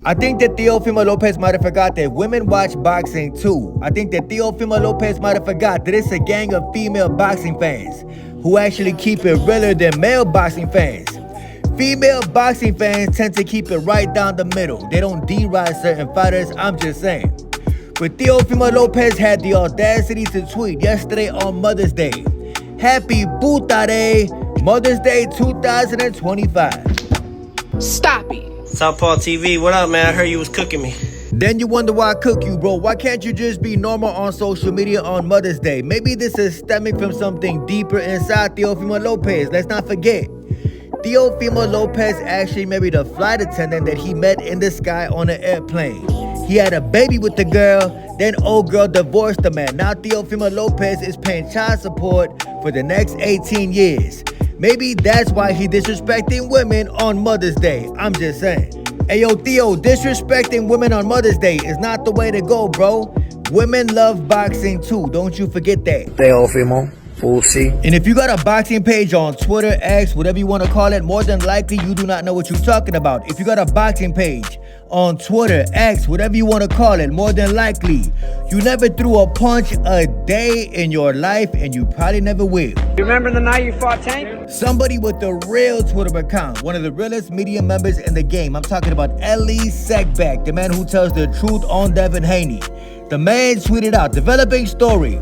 I think that Teofimo Lopez might have forgot that women watch boxing too. I think that Teofimo Lopez might have forgot that it's a gang of female boxing fans who actually keep it realer than male boxing fans. Female boxing fans tend to keep it right down the middle. They don't deride certain fighters, I'm just saying. But Teofimo Lopez had the audacity to tweet yesterday on Mother's Day. Happy Puta Day, Mother's Day 2025. Stop it. Southpaw TV, what up, man? I heard you was cooking me. Then you wonder why I cook you, bro. Why can't you just be normal on social media on Mother's Day? Maybe this is stemming from something deeper inside Teofimo Lopez. Let's not forget. Teofimo Lopez actually married a flight attendant that he met in the sky on an airplane. He had a baby with the girl, then old girl divorced the man. Now Teofimo Lopez is paying child support for the next 18 years. Maybe that's why he disrespecting women on Mother's Day. I'm just saying. Hey yo, Theo, disrespecting women on Mother's Day is not the way to go, bro. Women love boxing too, don't you forget that. Teofimo, full C. And if you got a boxing page on Twitter, X, whatever you want to call it, more than likely you do not know what you're talking about. If you got a boxing page on Twitter, X, whatever you want to call it, more than likely you never threw a punch a day in your life, and you probably never will. You remember the night you fought Tank? Somebody with a real Twitter account, one of the realest media members in the game. I'm talking about Elie Seckbach, the man who tells the truth on Devin Haney. The man tweeted out, developing story.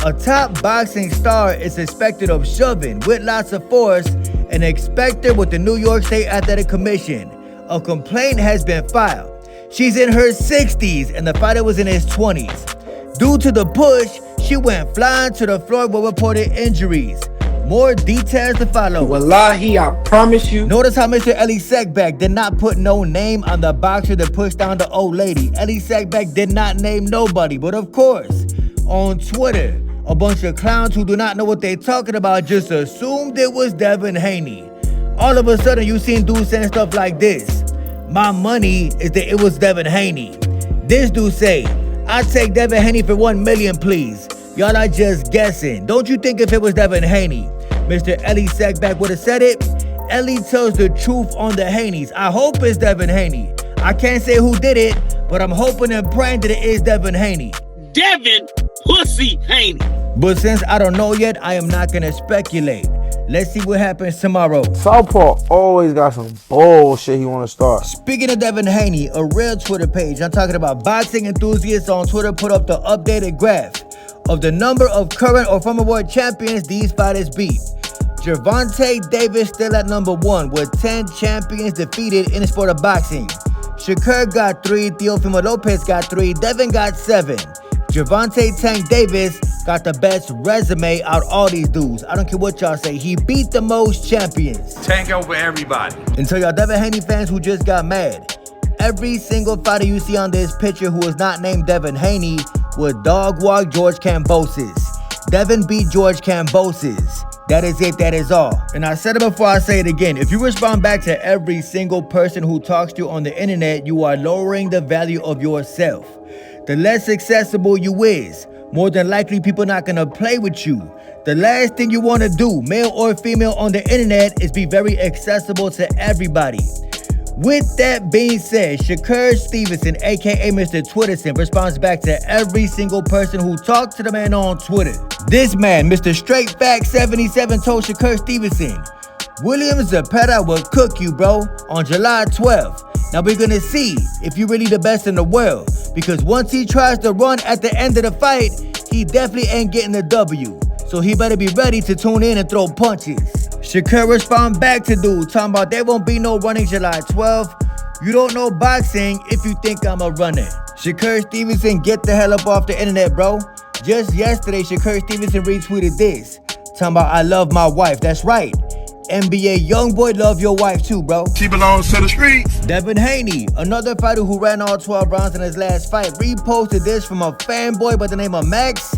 A top boxing star is suspected of shoving with lots of force an inspector with the New York State Athletic Commission. A complaint has been filed. She's in her 60s and the fighter was in his 20s. Due to the push, she went flying to the floor with reported injuries. More details to follow. Wallahi, I promise you. Notice how Mr. Elie Seckbach did not put no name on the boxer that pushed down the old lady. Elie Seckbach did not name nobody, but of course, on Twitter, a bunch of clowns who do not know what they're talking about just assumed it was Devin Haney. All of a sudden, you seen dudes saying stuff like this. My money is that it was Devin Haney. This dude say, I'd take Devin Haney for 1 million, please. Y'all are just guessing. Don't you think if it was Devin Haney, Mr. Elie Seckbach would have said it? Elie tells the truth on the Haneys. I hope it's Devin Haney. I can't say who did it, but I'm hoping and praying that it is Devin Haney. Devin Pussy Haney. But since I don't know yet, I am not gonna speculate. Let's see what happens tomorrow. Southpaw always got some bullshit he want to start. Speaking of Devin Haney, a real Twitter page, I'm talking about boxing enthusiasts on Twitter, put up the updated graph of the number of current or former world champions these fighters beat. Gervonta Davis still at number 1 with 10 champions defeated in the sport of boxing. Shakur got 3, Teofimo Lopez got 3, Devin got 7. Gervonta Tank Davis got the best resume out of all these dudes. I don't care what y'all say. He beat the most champions. Tank over everybody. And so y'all Devin Haney fans who just got mad, every single fighter you see on this picture who is not named Devin Haney would dog walk George Kambosos. Devin beat George Kambosos. That is it, that is all. And I said it before, I say it again. If you respond back to every single person who talks to you on the internet, you are lowering the value of yourself. The less accessible you is, more than likely people not gonna play with you. The last thing you wanna do, male or female on the internet, is be very accessible to everybody. With that being said, Shakur Stevenson, aka Mr. Twitterson, responds back to every single person who talked to the man on Twitter. This man, Mr. Straight Fact 77, told Shakur Stevenson, William Zepeda will cook you, bro, on July 12th. Now we're gonna see if you're really the best in the world, because once he tries to run at the end of the fight, he definitely ain't getting the W. So he better be ready to tune in and throw punches. Shakur respond back to dude, talking about there won't be no running July 12th. You don't know boxing if you think I'm a runner. Shakur Stevenson, get the hell up off the internet, bro. Just yesterday, Shakur Stevenson retweeted this, talking about I love my wife. That's right. NBA YoungBoy, love your wife too, bro. She belongs to the streets. Devin Haney, another fighter who ran all 12 rounds in his last fight, reposted this from a fanboy by the name of Max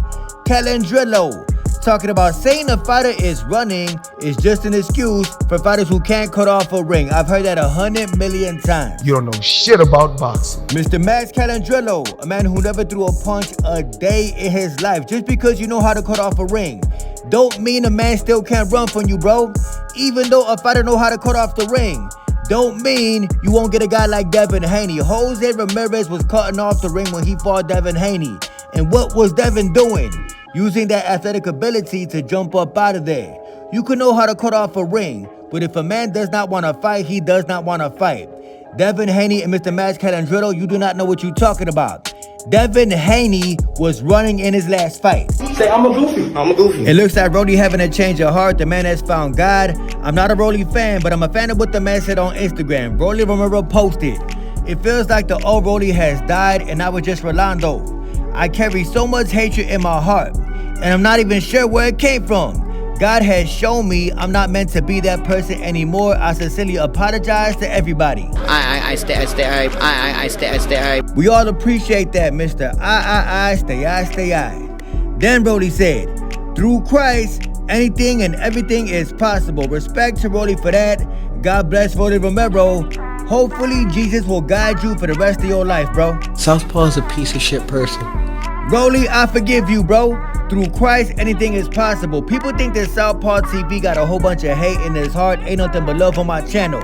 Calandrillo, talking about saying a fighter is running is just an excuse for fighters who can't cut off a ring. I've heard that 100 million times. You don't know shit about boxing. Mr. Max Calandrillo, a man who never threw a punch a day in his life. Just because you know how to cut off a ring don't mean a man still can't run from you, bro. Even though a fighter know how to cut off the ring, don't mean you won't get a guy like Devin Haney. Jose Ramirez was cutting off the ring when he fought Devin Haney. And what was Devin doing? Using that athletic ability to jump up out of there. You can know how to cut off a ring, but if a man does not want to fight, he does not want to fight. Devin Haney and Mr. Max Calandrito, you do not know what you're talking about. Devin Haney was running in his last fight. Say, I'm a goofy. I'm a goofy. It looks like Rolly having a change of heart. The man has found God. I'm not a Rolly fan, but I'm a fan of what the man said on Instagram. Rolly Romero posted, "It feels like the old Rolly has died and I was just Rolando. I carry so much hatred in my heart, and I'm not even sure where it came from. God has shown me I'm not meant to be that person anymore. I sincerely apologize to everybody." I stay. We all appreciate that, Mr. Stay. Then Rolly said, "Through Christ, anything and everything is possible." Respect to Rolly for that. God bless Rolly Romero. Hopefully Jesus will guide you for the rest of your life, bro. Southpaw's a piece of shit person. Rolly, I forgive you, bro. Through Christ, anything is possible. People think that Southpaw TV got a whole bunch of hate in his heart. Ain't nothing but love on my channel.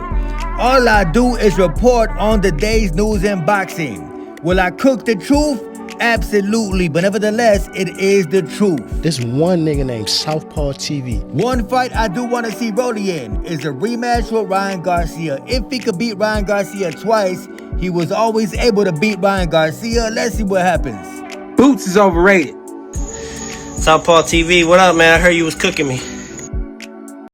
All I do is report on the day's news in boxing. Will I cook the truth? Absolutely, but nevertheless, it is the truth. This one nigga named Southpaw TV. One fight I do want to see Rolly in is a rematch with Ryan Garcia. If he could beat Ryan Garcia twice, he was always able to beat Ryan Garcia. Let's see what happens. Boots is overrated. Southpaw TV, what up, man? I heard you was cooking me.